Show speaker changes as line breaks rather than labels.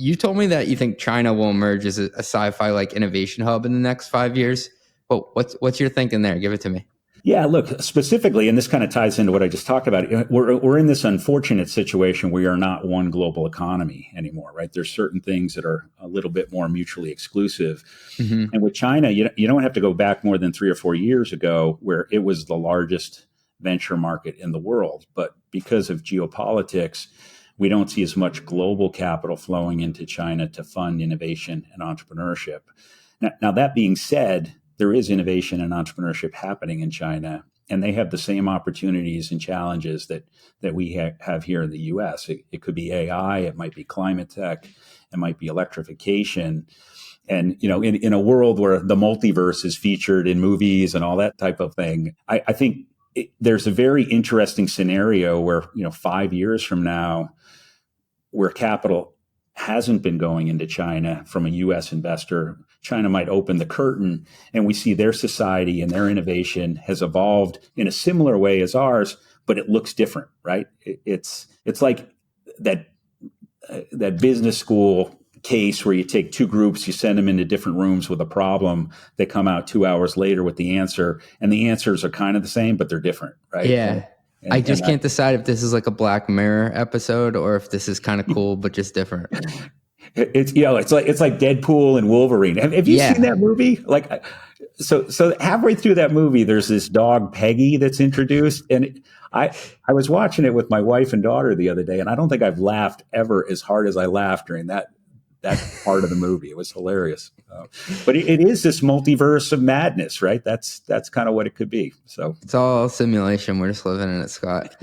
you told me that you think China will emerge as a sci-fi like innovation hub in the next 5 years. But what's your thinking there? Give it to me.
Yeah, look, specifically, and this kind of ties into what I just talked about, we're in this unfortunate situation where we are not one global economy anymore, right? There's certain things that are a little bit more mutually exclusive. Mm-hmm. And with China, you don't have to go back more than 3 or 4 years ago where it was the largest venture market in the world. But because of geopolitics, we don't see as much global capital flowing into China to fund innovation and entrepreneurship. Now that being said, there is innovation and entrepreneurship happening in China, and they have the same opportunities and challenges that we have here in the U.S. It could be AI, it might be climate tech, it might be electrification. And, in a world where the multiverse is featured in movies and all that type of thing, I think there's a very interesting scenario where, 5 years from now, where capital hasn't been going into China from a U.S. investor, China might open the curtain and we see their society and their innovation has evolved in a similar way as ours, but it looks different, right? It's like that business school case where you take two groups, you send them into different rooms with a problem, they come out 2 hours later with the answer, and the answers are kind of the same, but they're different, right?
Yeah. I just can't decide if this is like a Black Mirror episode or if this is kind of cool, but just different.
It's like Deadpool and Wolverine. Have you seen that movie? Like, so halfway through that movie, there's this dog Peggy that's introduced, and I was watching it with my wife and daughter the other day, and I don't think I've laughed ever as hard as I laughed during that part of the movie. It was hilarious. But it is this multiverse of madness, right? That's kind of what it could be. So
it's all simulation. We're just living in it, Scott.